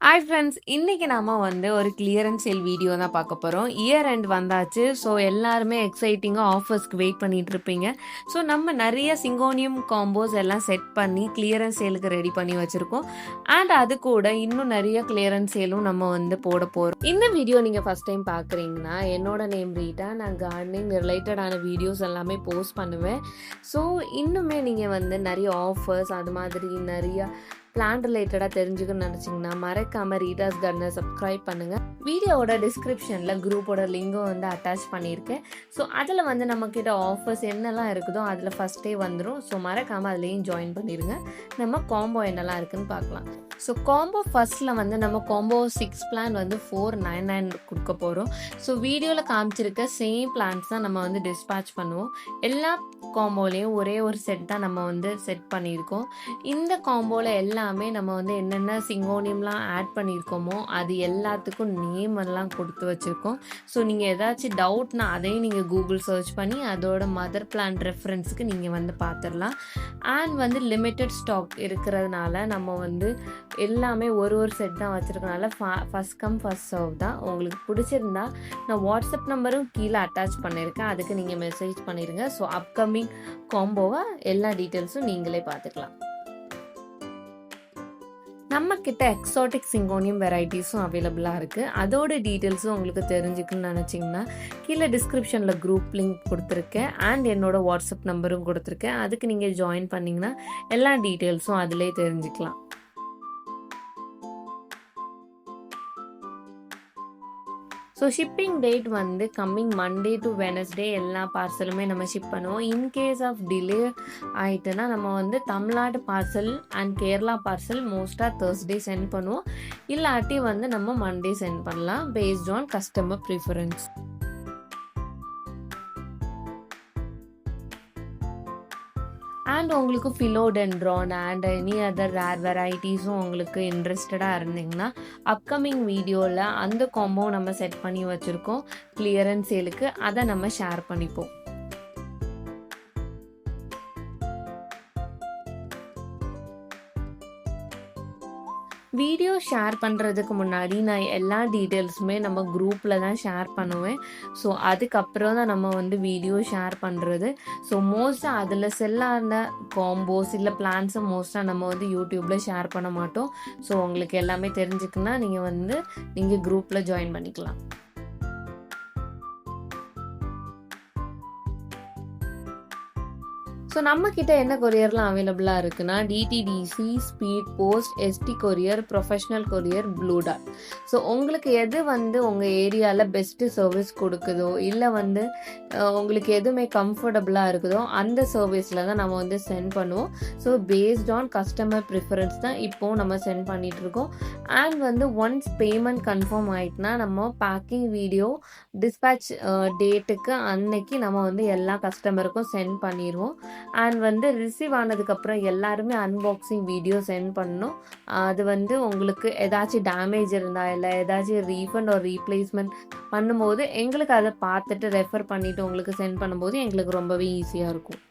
Hi friends, இன்றைக்கி நாம் ஒரு கிளியரன்ஸ் சேல் வீடியோ தான் பார்க்க போகிறோம். இயர் எண்ட் வந்தாச்சு. ஸோ எல்லாருமே எக்ஸைட்டிங்காக ஆஃபர்ஸ்க்கு வெயிட் பண்ணிகிட்டு இருப்பீங்க. ஸோ நம்ம நிறைய சிங்கோனியம் காம்போஸ் எல்லாம் செட் பண்ணி கிளியரன்ஸ் சேலுக்கு ரெடி பண்ணி வச்சுருக்கோம். அண்ட் அது கூட இன்னும் நிறைய கிளியரன்ஸ் சேலும் நம்ம போட போகிறோம். இந்த வீடியோ நீங்கள் ஃபஸ்ட் டைம் பார்க்குறீங்கன்னா என்னோட நேம் ரீட்டா. நான் கார்டனிங் ரிலேட்டடான வீடியோஸ் எல்லாமே போஸ்ட் பண்ணுவேன். ஸோ இன்னுமே நீங்கள் நிறைய ஆஃபர்ஸ் அது மாதிரி நிறைய பிளான் ரிலேட்டடாக தெரிஞ்சுக்கணும்னு நினச்சிங்கன்னா மறக்காமல் ரீடாஸ் கார்டனை சப்ஸ்கிரைப் பண்ணுங்கள். வீடியோவோட டிஸ்கிரிப்ஷனில் குரூப்போட லிங்கும் அட்டாச் பண்ணியிருக்கேன். ஸோ அதில் நம்மக்கிட்ட ஆஃபர்ஸ் என்னெல்லாம் இருக்குதோ அதில் ஃபஸ்ட்டே வந்துடும். ஸோ மறக்காமல் அதுலேயும் ஜாயின் பண்ணிடுங்க. நம்ம காம்போ என்னெல்லாம் இருக்குதுன்னு பார்க்கலாம். ஸோ காம்போ ஃபஸ்ட்டில் நம்ம காம்போ 6 பிளான் $499 கொடுக்க போகிறோம். ஸோ வீடியோவில் காமிச்சிருக்க சேம் பிளான்ஸ் தான் நம்ம டிஸ்பேச் பண்ணுவோம். எல்லா காம்போலையும் ஒரே ஒரு செட் தான் நம்ம செட் பண்ணியிருக்கோம். இந்த காம்போவில் எல்லாமே நம்ம என்னென்ன சிங்கோனியம்லாம் ஆட் பண்ணியிருக்கோமோ அது எல்லாத்துக்கும் நேம் எல்லாம் கொடுத்து வச்சுருக்கோம். ஸோ நீங்கள் ஏதாச்சும் டவுட்னா அதையும் நீங்கள் கூகுள் சர்ச் பண்ணி அதோட மதர் பிளான் ரெஃபரன்ஸுக்கு நீங்கள் பார்த்துடலாம். அண்ட் லிமிட்டட் ஸ்டாக் இருக்கிறதுனால நம்ம எல்லாமே ஒரு செட் தான் வச்சுருக்கனால ஃபஸ்ட் கம் ஃபஸ்ட் சர்வ் தான். உங்களுக்கு பிடிச்சிருந்தா நான் வாட்ஸ்அப் நம்பரும் கீழே அட்டாச் பண்ணியிருக்கேன். அதுக்கு நீங்கள் மெசேஜ் பண்ணிடுங்க. ஸோ அப்கமிங் காம்போவை எல்லா டீட்டெயில்ஸும் நீங்களே பார்த்துக்கலாம். நம்மக்கிட்ட எக்ஸாட்டிக் சிங்கோனியம் வெரைட்டிஸும் அவைலபிளாக இருக்குது. அதோட டீட்டெயில்ஸும் உங்களுக்கு தெரிஞ்சுக்கணும்னு நினச்சிங்கன்னா கீழே டிஸ்கிரிப்ஷனில் குரூப் லிங்க் கொடுத்துருக்கேன். அண்ட் என்னோடய வாட்ஸ்அப் நம்பரும் கொடுத்துருக்கேன். அதுக்கு நீங்கள் ஜாயின் பண்ணிங்கன்னா எல்லா டீட்டெயில்ஸும் அதிலே தெரிஞ்சுக்கலாம். So shipping date coming Monday to Wednesday எல்லா பார்சலுமே நம்ம ஷிப் பண்ணுவோம். இன்கேஸ் ஆஃப் டிலே ஆகிட்டுனா நம்ம Tamil Nadu parcel and Kerala parcel மோஸ்ட்டாக தேர்ஸ்டே சென்ட் பண்ணுவோம். இல்லாட்டி நம்ம மண்டே சென்ட் பண்ணலாம் based on customer preference. And உங்களுக்கு philodendron and any other rare வெரைட்டிஸும் உங்களுக்கு இன்ட்ரெஸ்டடாக இருந்தீங்கன்னா அப்கமிங் வீடியோவில் அந்த காம்போ நம்ம செட் பண்ணி வச்சுருக்கோம் கிளியரன்ஸ் சேலுக்கு. அதை நம்ம ஷேர் பண்ணிப்போம். வீடியோ ஷேர் பண்ணுறதுக்கு முன்னாடி நான் எல்லா டீட்டெயில்ஸுமே நம்ம குரூப்பில் தான் ஷேர் பண்ணுவேன். ஸோ அதுக்கப்புறம் தான் நம்ம வீடியோ ஷேர் பண்ணுறது. ஸோ மோஸ்ட்டாக அதில் செல்லான காம்போஸ் இல்லை பிளான்ஸை மோஸ்ட்டாக நம்ம யூடியூப்பில் ஷேர் பண்ண மாட்டோம். ஸோ உங்களுக்கு எல்லாமே தெரிஞ்சுக்குன்னா நீங்கள் குரூப்பில் ஜாயின் பண்ணிக்கலாம். ஸோ நம்மக்கிட்ட என்ன கொரியர்லாம் அவைலபிளாக இருக்குன்னா DTDC, speed post, ST courier, professional courier, Blue டாட். ஸோ உங்களுக்கு எது உங்கள் ஏரியாவில் பெஸ்ட்டு சர்வீஸ் கொடுக்குதோ இல்லை உங்களுக்கு எதுவுமே கம்ஃபர்டபுளாக இருக்குதோ அந்த சர்வீஸில் தான் நம்ம சென்ட் பண்ணுவோம். So based on customer preference தான் இப்போது நம்ம சென்ட் பண்ணிகிட்ருக்கோம். அண்ட் ஒன்ஸ் பேமெண்ட் கன்ஃபார்ம் ஆகிட்டுனா நம்ம பேக்கிங் வீடியோ டிஸ்பேச் டேட்டுக்கு அன்னைக்கு நம்ம எல்லா கஸ்டமருக்கும் சென்ட் பண்ணிடுவோம். அண்ட் ரிசீவ் ஆனதுக்கப்புறம் எல்லாருமே அன்பாக்சிங் வீடியோ சென்ட் பண்ணணும். அது உங்களுக்கு ஏதாச்சும் டேமேஜ் இருந்தால் இல்லை ஏதாச்சும் ரீஃபண்ட் ஒரு ரீப்ளேஸ்மெண்ட் பண்ணும்போது எங்களுக்கு அதை பார்த்துட்டு ரெஃபர் பண்ணிவிட்டு உங்களுக்கு சென்ட் பண்ணும்போது எங்களுக்கு ரொம்பவே ஈஸியாக இருக்கும்.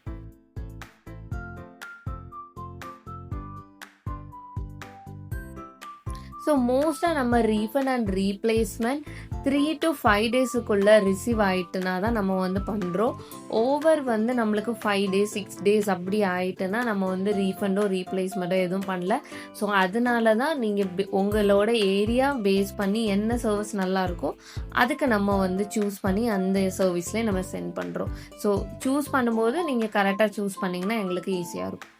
ஸோ மோஸ்ட்டாக நம்ம ரீஃபண்ட் அண்ட் ரீப்ளேஸ்மெண்ட் 3 to 5 டேஸுக்குள்ளே ரிசீவ் ஆகிட்டுனா தான் நம்ம பண்ணுறோம். ஓவர் நம்மளுக்கு 5 days 6 days அப்படி ஆகிட்டுனா நம்ம ரீஃபண்டோ ரீப்ளேஸ்மெண்ட்டோ எதுவும் பண்ணல. ஸோ அதனால தான் நீங்கள் உங்களோட ஏரியா பேஸ் பண்ணி என்ன சர்வீஸ் நல்லாயிருக்கோ அதுக்கு நம்ம சூஸ் பண்ணி அந்த சர்வீஸ்லேயே நம்ம சென்ட் பண்ணுறோம். ஸோ சூஸ் பண்ணும்போது நீங்கள் கரெக்டாக சூஸ் பண்ணிங்கன்னா எங்களுக்கு ஈஸியாக இருக்கும்.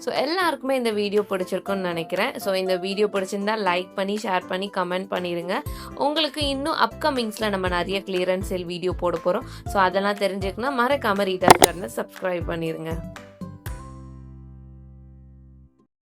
ஸோ எல்லாருக்குமே இந்த வீடியோ பிடிச்சிருக்குன்னு நினைக்கிறேன். ஸோ இந்த வீடியோ பிடிச்சிருந்தா லைக் பண்ணி, ஷேர் பண்ணி, கமெண்ட் பண்ணிடுங்க. உங்களுக்கு இன்னும் அப்கமிங்ஸில் நம்ம நிறைய கிளியரன்ஸ் சேல் வீடியோ போட போகிறோம். ஸோ அதெல்லாம் தெரிஞ்சுக்கணும்னா மறக்காமல் ரீடாஸ் கார்னரை சப்ஸ்கிரைப் பண்ணிடுங்க.